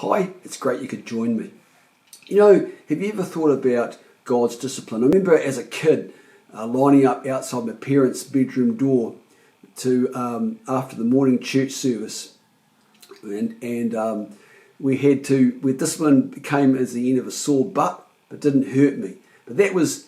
Hi, it's great you could join me. You know, have you ever thought about God's discipline? I remember as a kid lining up outside my parents' bedroom door to after the morning church service, and where discipline came as the end of a sore butt, but didn't hurt me. But that was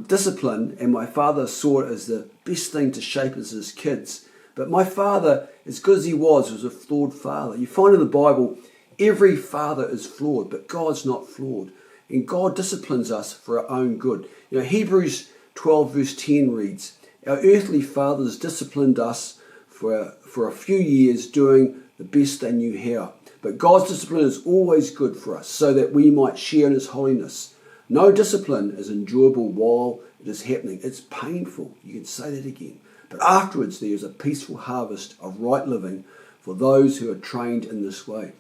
discipline, and my father saw it as the best thing to shape us as kids. But my father, as good as he was a flawed father. You find in the Bible, every father is flawed, but God's not flawed. And God disciplines us for our own good. You know, Hebrews 12 verse 10 reads, "Our earthly fathers disciplined us for a few years doing the best they knew how. But God's discipline is always good for us, so that we might share in his holiness. No discipline is enjoyable while it is happening. It's painful." You can say that again. "But afterwards there is a peaceful harvest of right living for those who are trained in this way."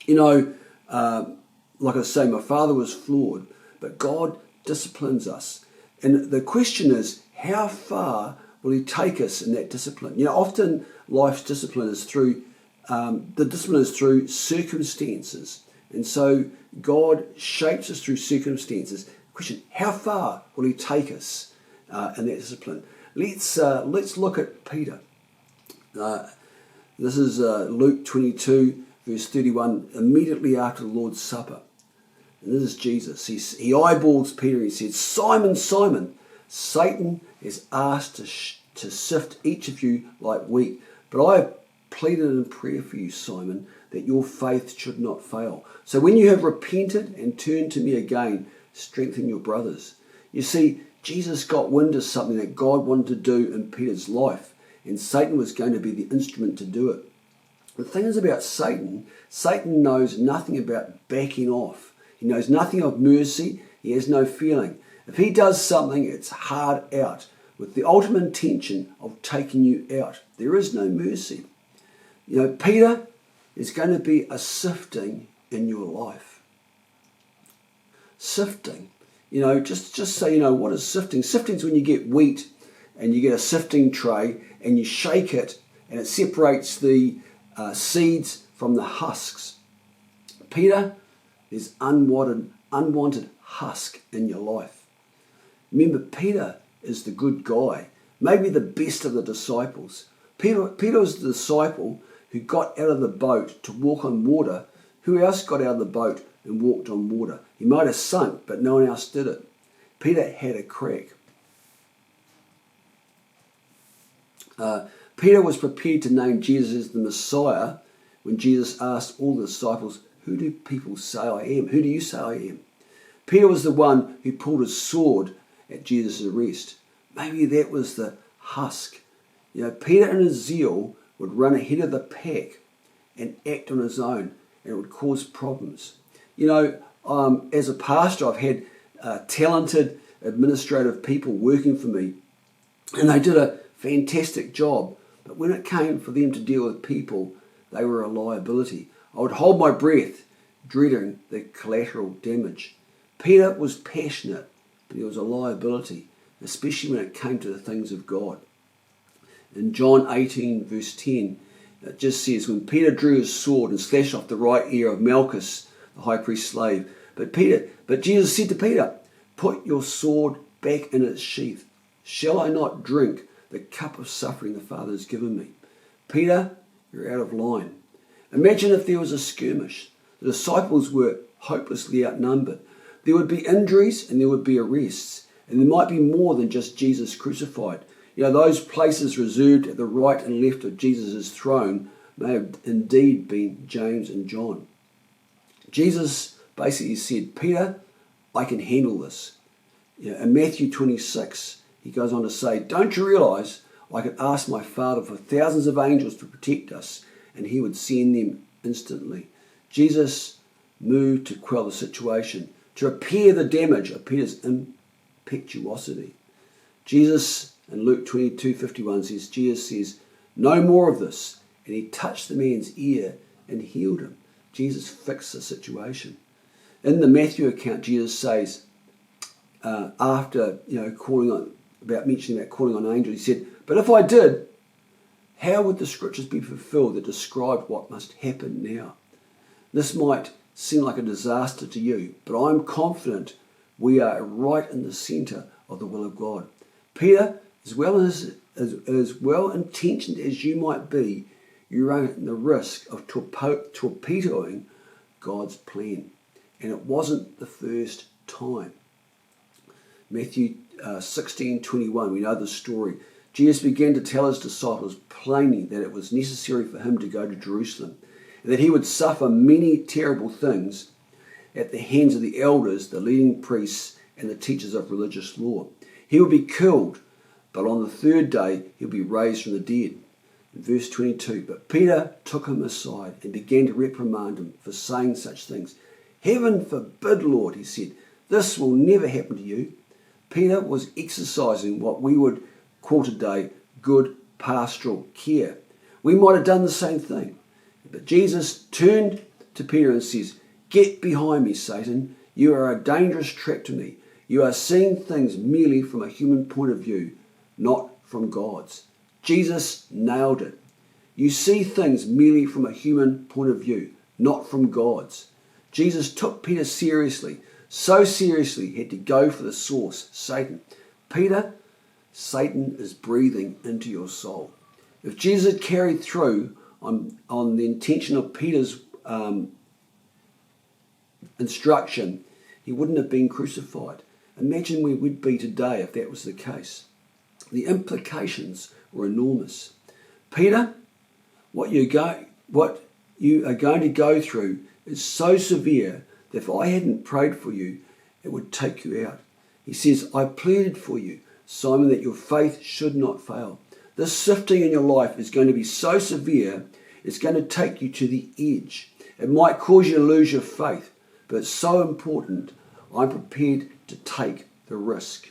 You know, like I say, my father was flawed, but God disciplines us. And the question is, how far will he take us in that discipline? You know, often life's discipline is through circumstances. And so God shapes us through circumstances. Question, how far will he take us in that discipline? Let's look at Peter. This is Luke 22, verse 31, immediately after the Lord's Supper. And this is Jesus. He eyeballs Peter. He says, "Simon, Simon, Satan is asked to sift each of you like wheat. But I have pleaded in prayer for you, Simon, that your faith should not fail. So when you have repented and turned to me again, strengthen your brothers." You see, Jesus got wind of something that God wanted to do in Peter's life, and Satan was going to be the instrument to do it. The thing is about Satan knows nothing about backing off. He knows nothing of mercy. He has no feeling. If he does something, it's hard out, with the ultimate intention of taking you out. There is no mercy. You know, Peter, is going to be a sifting in your life. Sifting. You know, just so you know, what is sifting? Sifting is when you get wheat and you get a sifting tray and you shake it and it separates the seeds from the husks. Peter, there's unwanted husk in your life. Remember, Peter is the good guy, maybe the best of the disciples. Peter was the disciple who got out of the boat to walk on water. Who else got out of the boat and walked on water? He might have sunk, but no one else did it. Peter had a crack. Peter was prepared to name Jesus as the Messiah when Jesus asked all the disciples, "Who do people say I am? Who do you say I am?" Peter was the one who pulled his sword at Jesus' arrest. Maybe that was the husk. You know, Peter in his zeal would run ahead of the pack and act on his own, and it would cause problems. You know, as a pastor, I've had talented administrative people working for me, and they did a fantastic job. But when it came for them to deal with people, they were a liability. I would hold my breath, dreading the collateral damage. Peter was passionate, but he was a liability, especially when it came to the things of God. In John 18, verse 10, it just says, "When Peter drew his sword and slashed off the right ear of Malchus, the high priest's slave, but Jesus said to Peter, 'Put your sword back in its sheath. Shall I not drink the cup of suffering the Father has given me?' Peter, you're out of line." Imagine if there was a skirmish. The disciples were hopelessly outnumbered. There would be injuries and there would be arrests. And there might be more than just Jesus crucified. You know, those places reserved at the right and left of Jesus' throne may have indeed been James and John. Jesus basically said, "Peter, I can handle this." You know, in Matthew 26, he goes on to say, "Don't you realize I could ask my Father for thousands of angels to protect us, and he would send them instantly?" Jesus moved to quell the situation, to repair the damage of Peter's impetuosity. Jesus in Luke 22:51 says, Jesus says, "No more of this." And he touched the man's ear and healed him. Jesus fixed the situation. In the Matthew account, Jesus says, after mentioning about calling on angels, he said, "But if I did, how would the scriptures be fulfilled that described what must happen now?" This might seem like a disaster to you, but I'm confident we are right in the centre of the will of God. Peter, as well intentioned as you might be, you run the risk of torpedoing God's plan. And it wasn't the first time. Matthew 16:21, we know the story. Jesus began to tell his disciples plainly that it was necessary for him to go to Jerusalem, and that he would suffer many terrible things at the hands of the elders, the leading priests, and the teachers of religious law. He would be killed, but on the third day he'll be raised from the dead. In verse 22, but Peter took him aside and began to reprimand him for saying such things. Heaven forbid, Lord, he said, this will never happen to you. Peter was exercising what we would call today good pastoral care. We might have done the same thing. But Jesus turned to Peter and says, get behind me, Satan. You are a dangerous trap to me. You are seeing things merely from a human point of view, not from God's. Jesus nailed it. You see things merely from a human point of view, not from God's. Jesus took Peter seriously, so seriously he had to go for the source, Satan. Peter, Satan is breathing into your soul. If Jesus had carried through on the intention of Peter's instruction, he wouldn't have been crucified. Imagine where we'd be today if that was the case. The implications were enormous. Peter, what you are going to go through is so severe that if I hadn't prayed for you, it would take you out. He says, I pleaded for you, Simon, that your faith should not fail. This sifting in your life is going to be so severe, it's going to take you to the edge. It might cause you to lose your faith, but it's so important, I'm prepared to take the risk.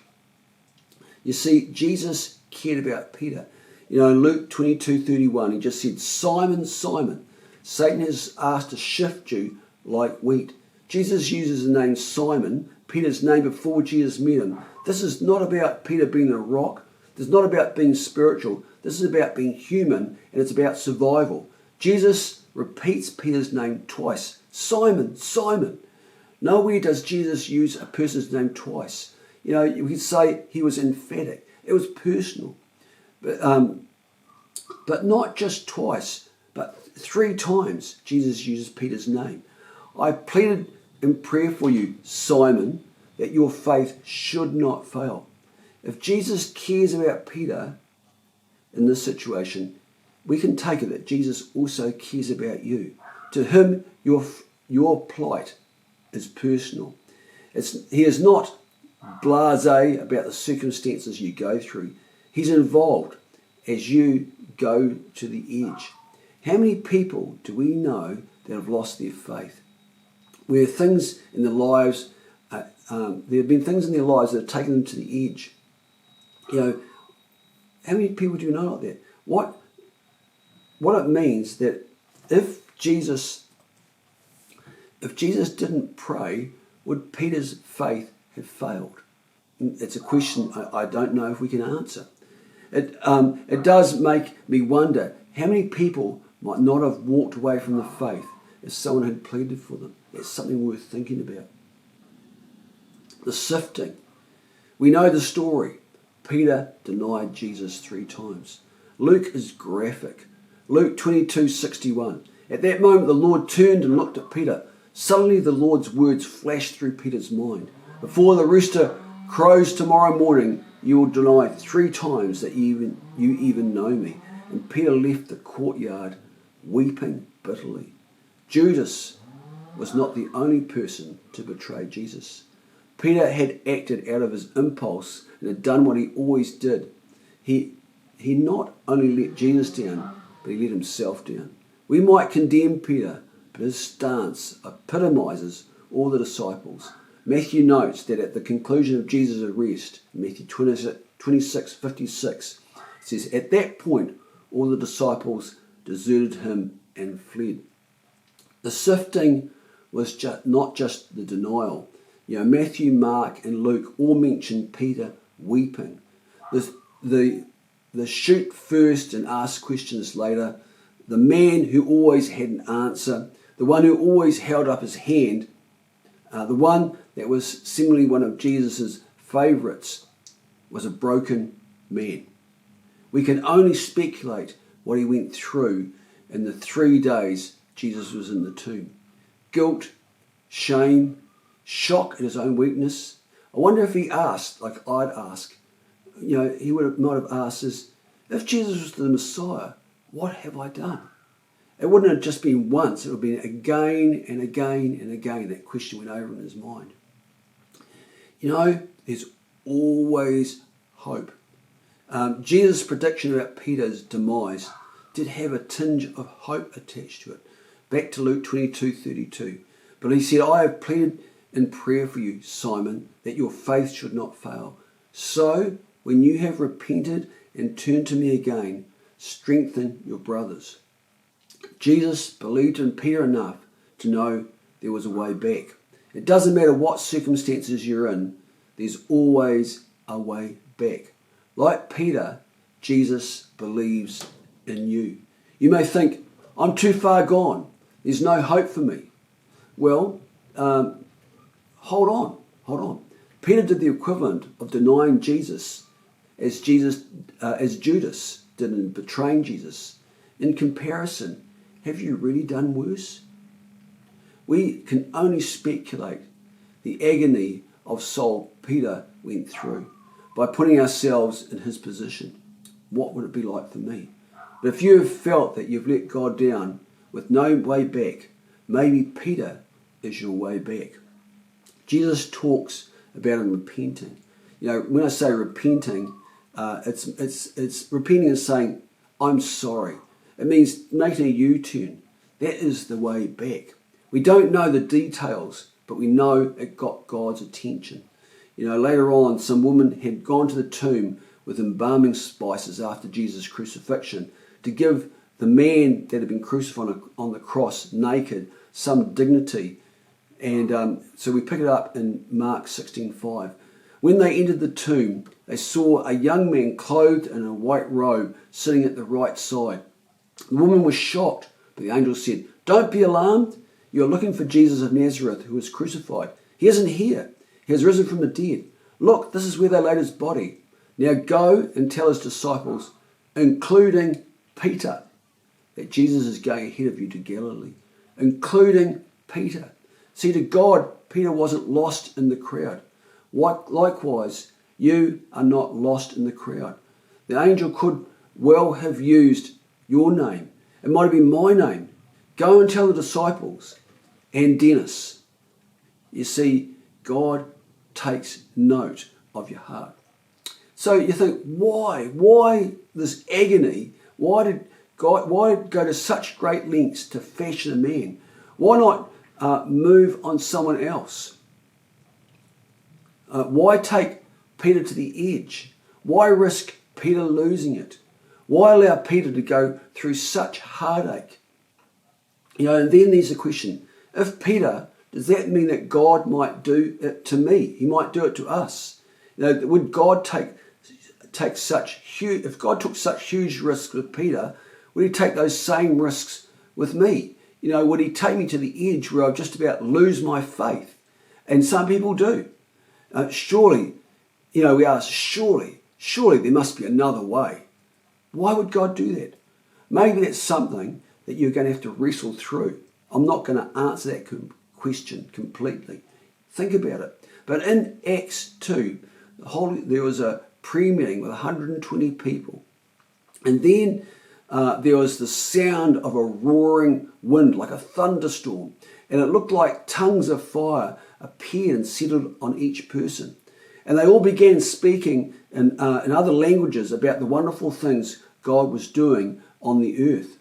You see, Jesus cared about Peter. You know, in Luke 22:31, he just said, Simon, Simon, Satan has asked to shift you like wheat. Jesus uses the name Simon, Peter's name before Jesus met him. This is not about Peter being a rock. This is not about being spiritual. This is about being human, and it's about survival. Jesus repeats Peter's name twice. Simon, Simon. Nowhere does Jesus use a person's name twice. You know, you could say he was emphatic. It was personal. But not just twice, but 3 times Jesus uses Peter's name. I pleaded in prayer for you, Simon, that your faith should not fail. If Jesus cares about Peter in this situation, we can take it that Jesus also cares about you. To him, your plight is personal. He is not blasé about the circumstances you go through. He's involved as you go to the edge. How many people do we know that have lost their faith? Where things in their lives, there have been things in their lives that have taken them to the edge. You know, how many people do you know like that? What it means that if Jesus didn't pray, would Peter's faith have failed? It's a question I don't know if we can answer. It does make me wonder how many people might not have walked away from the faith if someone had pleaded for them. It's something worth thinking about. The sifting. We know the story. Peter denied Jesus 3 times. Luke is graphic. Luke 22:61. At that moment the Lord turned and looked at Peter. Suddenly the Lord's words flashed through Peter's mind. Before the rooster crows tomorrow morning, you will deny 3 times that you even know me. And Peter left the courtyard weeping bitterly. Judas was not the only person to betray Jesus. Peter had acted out of his impulse and had done what he always did. He not only let Jesus down, but he let himself down. We might condemn Peter, but his stance epitomizes all the disciples. Matthew notes that at the conclusion of Jesus' arrest, Matthew 26:56, it says, at that point, all the disciples deserted him and fled. The sifting was not just the denial. You know, Matthew, Mark, and Luke all mention Peter weeping. The shoot first and ask questions later. The man who always had an answer. the one who always held up his hand, the one that was seemingly one of Jesus' favourites, was a broken man. We can only speculate what he went through in the 3 days Jesus was in the tomb. Guilt, shame, shock at his own weakness. I wonder if he asked, like I'd ask, he might have asked us, if Jesus was the Messiah, what have I done? It wouldn't have just been once, it would have been again and again and again that question went over in his mind. There's always hope. Jesus' prediction about Peter's demise did have a tinge of hope attached to it. Back to Luke 22:32. But he said, I have pleaded in prayer for you, Simon, that your faith should not fail. So, when you have repented and turned to me again, strengthen your brothers. Jesus believed in Peter enough to know there was a way back. It doesn't matter what circumstances you're in, there's always a way back. Like Peter, Jesus believes in you. You may think, I'm too far gone. There's no hope for me. Well, hold on. Peter did the equivalent of denying Jesus as Judas did in betraying Jesus. In comparison, have you really done worse? We can only speculate the agony of soul Peter went through by putting ourselves in his position. What would it be like for me? But if you have felt that you've let God down with no way back, maybe Peter is your way back. Jesus talks about him repenting. When I say repenting, it's repenting is saying, I'm sorry. It means making a U-turn. That is the way back. We don't know the details, but we know it got God's attention. Later on, some woman had gone to the tomb with embalming spices after Jesus' crucifixion to give the man that had been crucified on the cross naked some dignity. And so we pick it up in Mark 16:5. When they entered the tomb, they saw a young man clothed in a white robe sitting at the right side. The woman was shocked, but the angel said, don't be alarmed. You're looking for Jesus of Nazareth who was crucified. He isn't here. He has risen from the dead. Look, this is where they laid his body. Now go and tell his disciples, including Peter, that Jesus is going ahead of you to Galilee. Including Peter. See, to God, Peter wasn't lost in the crowd. Likewise, you are not lost in the crowd. The angel could well have used your name. It might have been my name. Go and tell the disciples and Dennis. You see, God takes note of your heart. So you think, why? Why this agony? Why did God go to such great lengths to fashion a man? Why not move on someone else? Why take Peter to the edge? Why risk Peter losing it? Why allow Peter to go through such heartache? And then there's the question, if Peter, does that mean that God might do it to me? He might do it to us. Would God take such huge, if God took such huge risks with Peter, would he take those same risks with me? Would he take me to the edge where I'll just about lose my faith? And some people do. Surely we ask, surely there must be another way. Why would God do that? Maybe that's something that you're going to have to wrestle through. I'm not going to answer that question completely. Think about it. But in Acts 2, there was a pre-meeting with 120 people. And then there was the sound of a roaring wind, like a thunderstorm. And it looked like tongues of fire appeared and settled on each person. And they all began speaking in other languages about the wonderful things God was doing on the earth.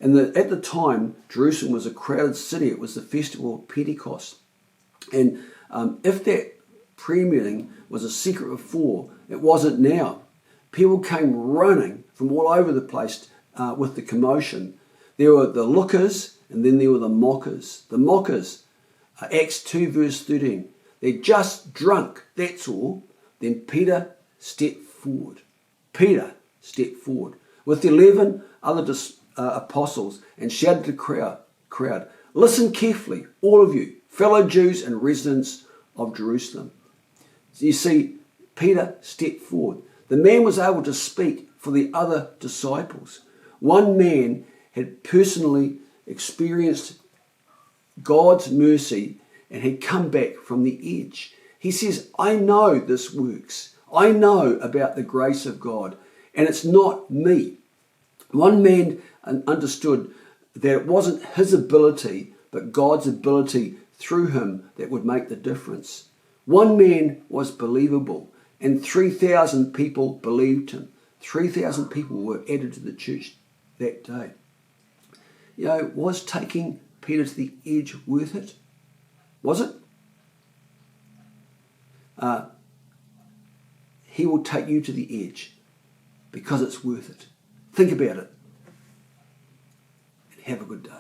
And at the time, Jerusalem was a crowded city. It was the festival of Pentecost. And if that pre-meeting was a secret before, it wasn't now. People came running from all over the place with the commotion. There were the lookers, and then there were the mockers. The mockers, Acts 2 verse 13. They're just drunk, that's all. Then Peter stepped forward. Peter stepped forward with 11 other apostles and shouted to the crowd, Listen carefully, all of you, fellow Jews and residents of Jerusalem. So you see, Peter stepped forward. The man was able to speak for the other disciples. One man had personally experienced God's mercy and had come back from the edge. He says, I know this works. I know about the grace of God, and it's not me. One man understood that it wasn't his ability, but God's ability through him that would make the difference. One man was believable, and 3,000 people believed him. 3,000 people were added to the church that day. Was taking Peter to the edge worth it? Was it? He will take you to the edge because it's worth it. Think about it and have a good day.